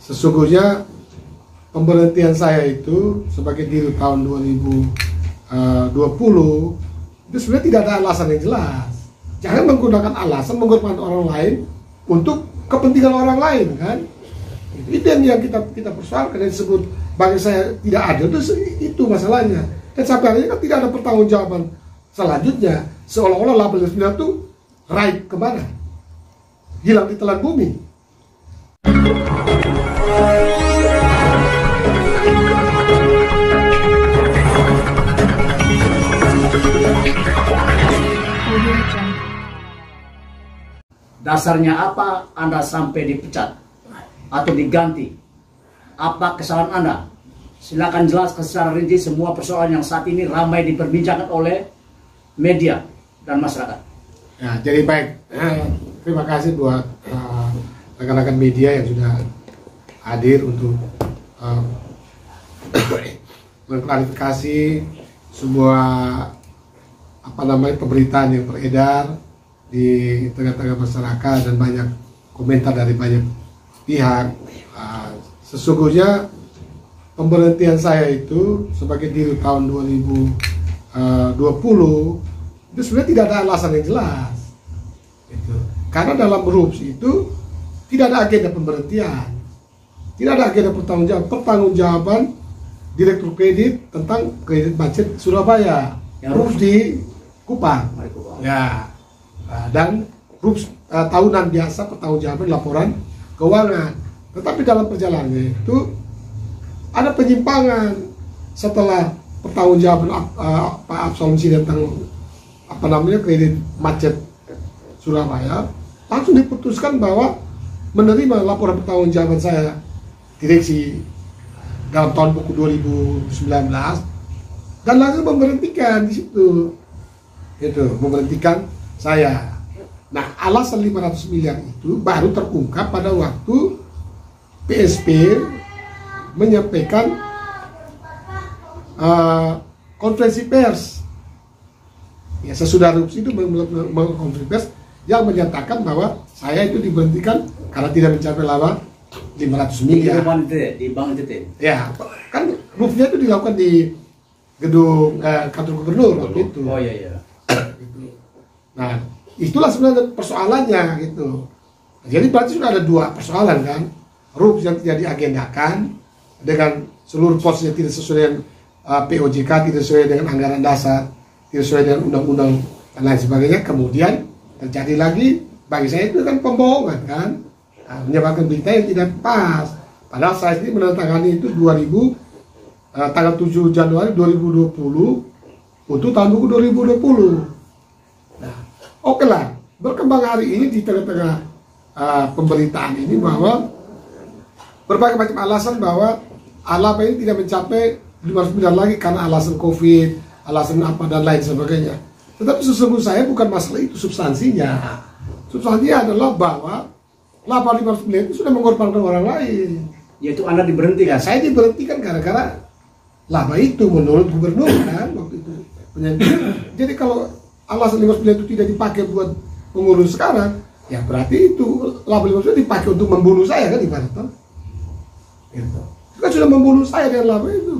Sesungguhnya pemberhentian saya itu sebagai dirut tahun 2020 itu sebenarnya tidak ada alasan yang jelas. Jangan menggunakan alasan mengorbankan orang lain untuk kepentingan orang lain, kan? Itu yang kita persoalkan, yang disebut bagi saya tidak adil itu masalahnya. Dan sampai hari ini kan tidak ada pertanggungjawaban selanjutnya, seolah-olah label resminya itu right kemana? Hilang di telan bumi. Dasarnya apa Anda sampai dipecat atau diganti? Apa kesalahan Anda? Silakan jelaskan secara rinci semua persoalan yang saat ini ramai diperbincangkan oleh media dan masyarakat. Ya, jadi baik. Terima kasih buat rekan-rekan media yang sudah hadir untuk mengklarifikasi sebuah pemberitaan yang beredar di tengah-tengah masyarakat dan banyak komentar dari banyak pihak. Sesungguhnya pemberhentian saya itu sebagai dirut tahun 2020 itu sebenarnya tidak ada alasan yang jelas. Karena dalam RUPS itu tidak ada agenda pemberhentian, tidak ada agenda pertanggungjawaban Direktur Kredit tentang kredit macet Surabaya, RUPS di Kupang. Ya. Dan RUPS tahunan biasa pertanggungjawaban laporan keuangan. Tetapi dalam perjalanannya itu ada penyimpangan. Setelah pertanggungjawaban Pak Absolusi tentang kredit macet Surabaya, langsung diputuskan bahwa menerima laporan pertanggungjawaban saya direksi dalam tahun buku 2019 dan langsung memberhentikan di situ. Memberhentikan saya. Nah, alasan 500 miliar itu baru terungkap pada waktu PSP menyampaikan konferensi pers. Ya, sesudah RUPS itu melakukan konferensi pers yang menyatakan bahwa saya itu diberhentikan karena tidak mencapai laba 500 miliar. Di Bank NTT. Ya, kan RUPS-nya itu dilakukan di gedung kantor gubernur waktu itu. Oh iya. Nah, itulah sebenarnya persoalannya gitu. Jadi berarti sudah ada dua persoalan, kan? RUPS yang tidak diagendakan dengan seluruh posnya tidak sesuai dengan POJK, tidak sesuai dengan anggaran dasar, tidak sesuai dengan undang-undang dan lain sebagainya. Kemudian terjadi lagi, bagi saya itu kan pembohongan, kan? Menyebarkan berita yang tidak pas. Padahal saya ini menandatangani itu tanggal 7 Januari 2020 untuk tahun buku 2020. Oke lah, berkembang hari ini di tengah-tengah pemberitaan ini bahwa berbagai macam alasan bahwa laba ini tidak mencapai 500 miliar lagi karena alasan COVID, alasan apa dan lain sebagainya. Tetapi sesungguhnya saya bukan masalah itu substansinya. Substansinya adalah bahwa laba 500 miliar itu sudah mengorbankan orang lain. Yaitu Anda diberhentikan. Ya, saya diberhentikan gara-gara laba itu menurut gubernur, kan waktu itu. Jadi kalau alasan 500 miliar itu tidak dipakai buat pengurus sekarang, ya berarti itu laba 500 miliar dipakai untuk membunuh saya, kan ibaratnya. Gitu. Itu kan sudah membunuh saya dengan laba itu,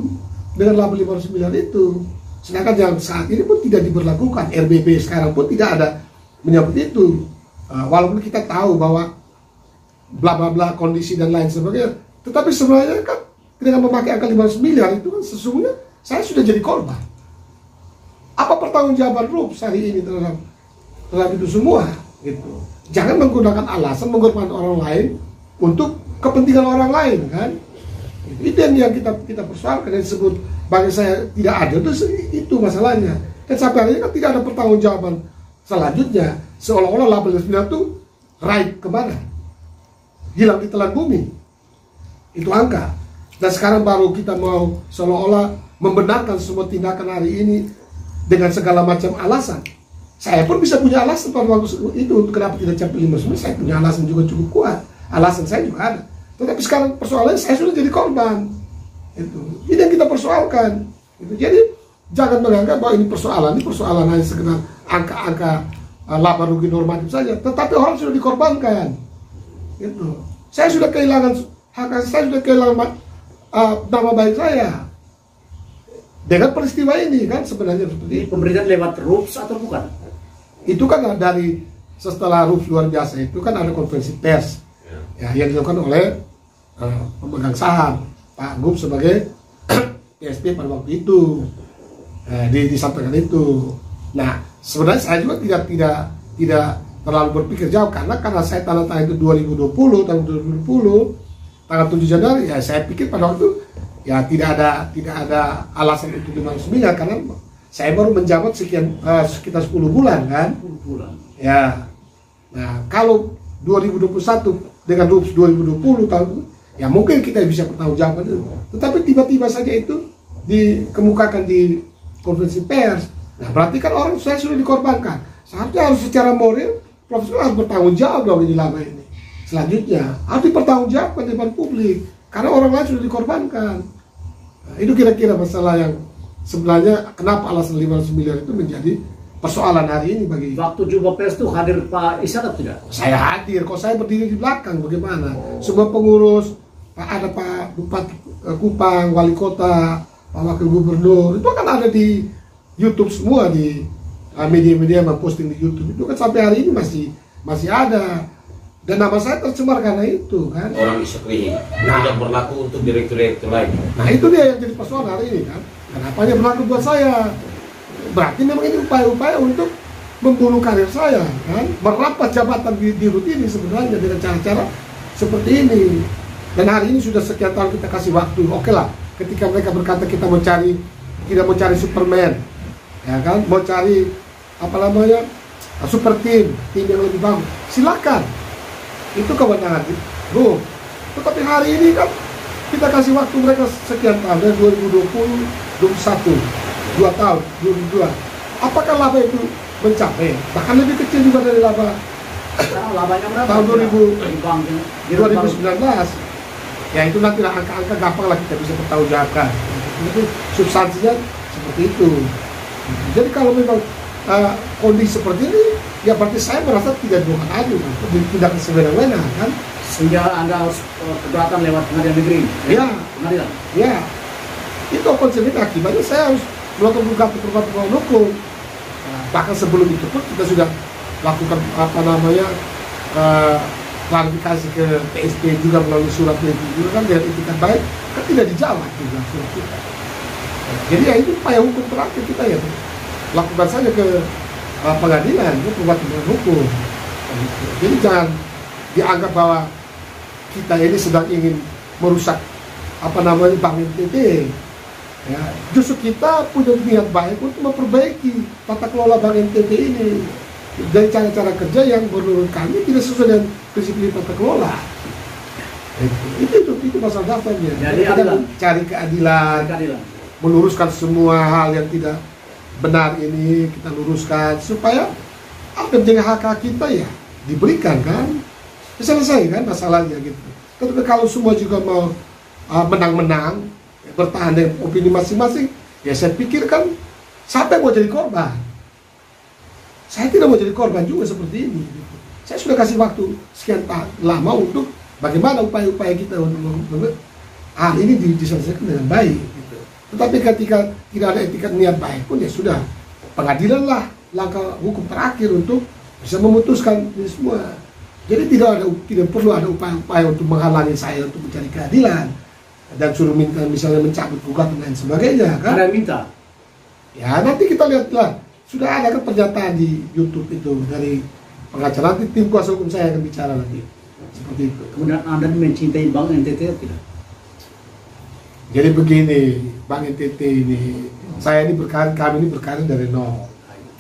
dengan laba 500 miliar itu. Sedangkan yang saat ini pun tidak diberlakukan, RBP sekarang pun tidak ada menyebut itu. Walaupun kita tahu bahwa bla bla bla kondisi dan lain sebagainya, tetapi sebenarnya kan dengan memakai angka 500 miliar itu kan sesungguhnya saya sudah jadi korban. Apa pertanggungjawaban RUPS hari ini terhadap itu semua? Gitu. Jangan menggunakan alasan mengorbankan orang lain untuk kepentingan orang lain, kan? Itu yang kita persoalkan, yang disebut bagi saya tidak adil itu masalahnya. Dan sampai hari ini kan tidak ada pertanggungjawaban selanjutnya, seolah-olah label resminya itu right kemana? Hilang di telan bumi. Itu angka. Dan sekarang baru kita mau seolah-olah membenarkan semua tindakan hari ini dengan segala macam alasan. Saya pun bisa punya alasan pada waktu itu untuk kenapa tidak capai 500 miliar. Saya punya alasan juga cukup kuat. Alasan saya juga ada. Tetapi sekarang persoalannya saya sudah jadi korban. Ini yang kita persoalkan. Jadi jangan menganggap bahwa ini persoalan hanya sekedar angka-angka laba rugi normatif saja. Tetapi orang sudah dikorbankan. Saya sudah kehilangan hak asasi saya sudah kehilangan nama baik saya dengan peristiwa ini kan sebenarnya seperti Jadi pemberitaan lewat RUPS atau bukan? itu kan dari setelah RUPS luar biasa itu kan ada konferensi pers ya yang dilakukan oleh pemegang saham Pak Gub sebagai PSP pada waktu itu disampaikan itu. Nah sebenarnya saya juga tidak terlalu berpikir jauh karena saya tanda tangan itu 2020 tahun 2020 tanggal 7 Januari ya saya pikir pada waktu ya tidak ada alasan untuk dimaksudkan karena saya baru menjabat sekitar 10 bulan kan. 10 bulan. Ya. Nah, kalau 2021 dengan 2020 tahun ya mungkin kita bisa bertanggung itu. Tetapi tiba-tiba saja itu dikemukakan di konferensi pers. Nah, berarti kan orang saya sudah dikorbankan. Seharusnya harus secara moral profesional harus bertanggung jawab dong ini lama ini. Selanjutnya harus dipertanggungjawabkan di depan publik karena orang lain sudah dikorbankan. Nah, itu kira-kira masalah yang sebenarnya kenapa alasan 500 miliar itu menjadi persoalan hari ini bagi. Waktu jumpa pers itu hadir Pak Ishak atau tidak? Saya hadir, kok saya berdiri di belakang bagaimana? Semua pengurus, ada Pak Bupati Kupang, Wali Kota, Pak Wakil Gubernur, itu kan ada di YouTube semua di media-media memposting di YouTube itu kan sampai hari ini masih ada. Dan nama saya tercemar karena itu kan. Orang Ishak ini tidak berlaku untuk direktur-direktur lain. Nah itu dia yang jadi persoalan hari ini kan. Kenapanya berlaku buat saya? Berarti memang ini upaya-upaya untuk membunuh karir saya kan. Merampas jabatan di RUT ini sebenarnya dengan cara-cara seperti ini. Dan hari ini sudah sekian tahun kita kasih waktu. Oke lah, ketika mereka berkata kita tidak mau cari Superman, ya kan, mau cari apa namanya super tim yang lebih bagus, silakan. Itu kewenangan bro. Tetapi hari ini kan kita kasih waktu mereka sekian tahun dari 2020, 2021, 2 tahun, 2022. Apakah laba itu mencapai? Bahkan lebih kecil juga dari laba Labanya berapa? tahun 2019. 2019. Ya itu nanti angka-angka gampang lah kita bisa bertanggungjawabkan. Itu substansinya seperti itu. Jadi kalau memang kondisi seperti ini, ya berarti saya merasa tidak adil, tidak sewenang-wenang kan. Sehingga Anda harus keberatan lewat pengadilan negeri. Ya, Pengadilan. ya. Itu konsekuensi akibatnya saya harus melakukan gugatan hukum. Bahkan sebelum itu pun kita sudah lakukan apa namanya klarifikasi ke PSP juga melalui surat juga kan dengan etikat baik kan tidak dijawab juga surat kita. Jadi ya itu upaya hukum terakhir kita ya lakukan saja ke pengadilan itu pembuatan hukum. Jadi jangan dianggap bahwa kita ini sedang ingin merusak apa namanya Bank NTT. Ya, justru kita punya niat baik untuk memperbaiki tata kelola Bank NTT ini dari cara-cara kerja yang menurut kami tidak sesuai dengan prinsip tata kelola. Itu masalah dasarnya. Jadi kita cari keadilan, meluruskan semua hal yang tidak benar ini kita luruskan supaya apa yang menjadi hak kita ya diberikan kan, selesai kan masalahnya gitu. Tapi kalau semua juga mau menang-menang bertahan dengan opini masing-masing, ya saya pikir kan siapa yang mau jadi korban? Saya tidak mau jadi korban juga seperti ini. Gitu. Saya sudah kasih waktu sekian lama untuk bagaimana upaya-upaya kita untuk hal ini diselesaikan dengan baik. Gitu. Tetapi ketika tidak ada etikat niat baik pun ya sudah, pengadilan lah langkah hukum terakhir untuk bisa memutuskan ini semua. Jadi tidak perlu ada upaya-upaya untuk menghalangi saya untuk mencari keadilan dan suruh minta misalnya mencabut gugatan dan sebagainya kan. Ada yang minta? Ya nanti kita lihatlah. Sudah ada kan pernyataan di YouTube itu dari pengacara, nanti tim kuasa hukum saya akan bicara lagi seperti itu. Kemudian Anda mencintai Bank NTT atau tidak? Jadi begini, Bank NTT ini, kami ini berkarir dari nol,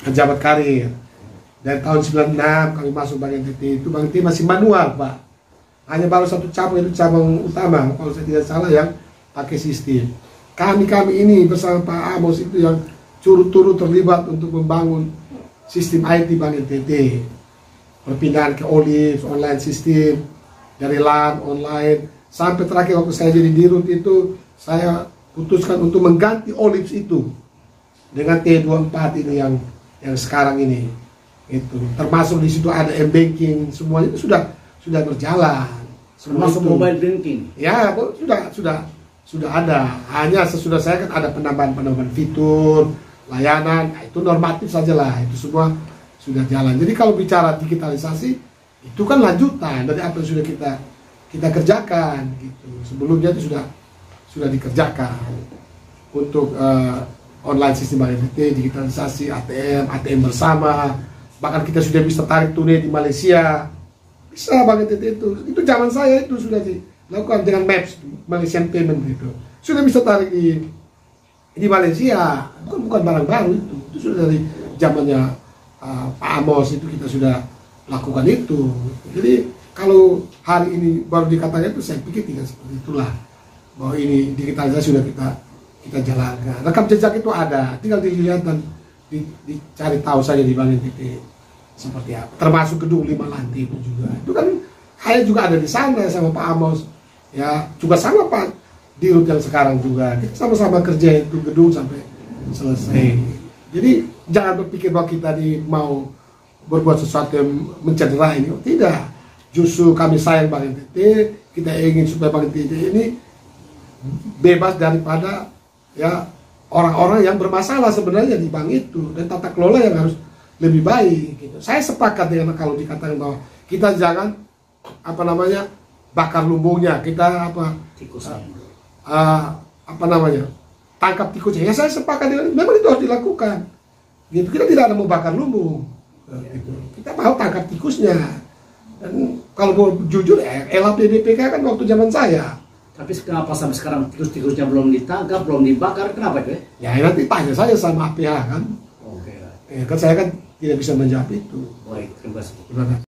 pejabat karir. Dari tahun 96 kami masuk Bank NTT itu, Bank NTT masih manual Pak. Hanya baru satu cabang, itu cabang utama, kalau saya tidak salah yang pakai sistem. Kami ini bersama Pak Amos itu yang turut-turut terlibat untuk membangun sistem IT Bank NTT, perpindahan ke Olive, online sistem, dari LAN, online, sampai terakhir waktu saya jadi dirut itu, saya putuskan untuk mengganti Olive itu dengan T24 ini yang sekarang ini, itu termasuk di situ ada m-banking, semuanya itu sudah berjalan. Termasuk Itu. mobile banking. Ya, sudah ada. Hanya sesudah saya kan ada penambahan fitur, layanan, nah, itu normatif saja lah. Itu semua sudah jalan. Jadi kalau bicara digitalisasi, itu kan lanjutan dari apa yang sudah kita kerjakan gitu. Sebelumnya itu sudah dikerjakan untuk online sistem Bank NTT, digitalisasi ATM bersama. Bahkan kita sudah bisa tarik tunai di Malaysia. Bisa Bank NTT itu zaman saya itu sudah dilakukan dengan Maps Malaysian Payment gitu. Sudah bisa tarik di Malaysia. Bukan barang baru itu sudah dari zamannya Pak Amos itu kita sudah lakukan itu. Jadi kalau hari ini baru dikatakan itu, saya pikir tidak seperti itulah, bahwa ini digitalisasi sudah kita jalankan. Rekam jejak itu ada, tinggal dilihat dan dicari tahu saja di Bank NTT seperti apa. Termasuk gedung 5 lantai itu juga. Itu kan saya juga ada di sana sama Pak Amos. Ya, juga sama Pak Dirut yang sekarang juga. Kita sama-sama kerja itu gedung sampai selesai. Jadi jangan berpikir bahwa kita mau berbuat sesuatu yang mencederai ini. Tidak. Justru kami sayang Bank NTT, kita ingin supaya Bank NTT ini bebas daripada ya orang-orang yang bermasalah sebenarnya di bank itu, dan tata kelola yang harus lebih baik gitu. Saya sepakat dengan kalau dikatakan bahwa kita jangan bakar lumbungnya, kita tangkap tikusnya. Ya saya sepakat dengan memang itu harus dilakukan. Gitu. Kita tidak ada mau bakar lumbung. Gitu. Kita mau tangkap tikusnya. Dan kalau mau jujur LHPBPK kan waktu zaman saya. Tapi kenapa sampai sekarang tikus-tikusnya belum ditangkap, belum dibakar? Kenapa itu? Ya nanti tanya saya sama APH kan. Oke. Ya kan saya kan tidak bisa menjawab itu. Baik, terima kasih. Gimana?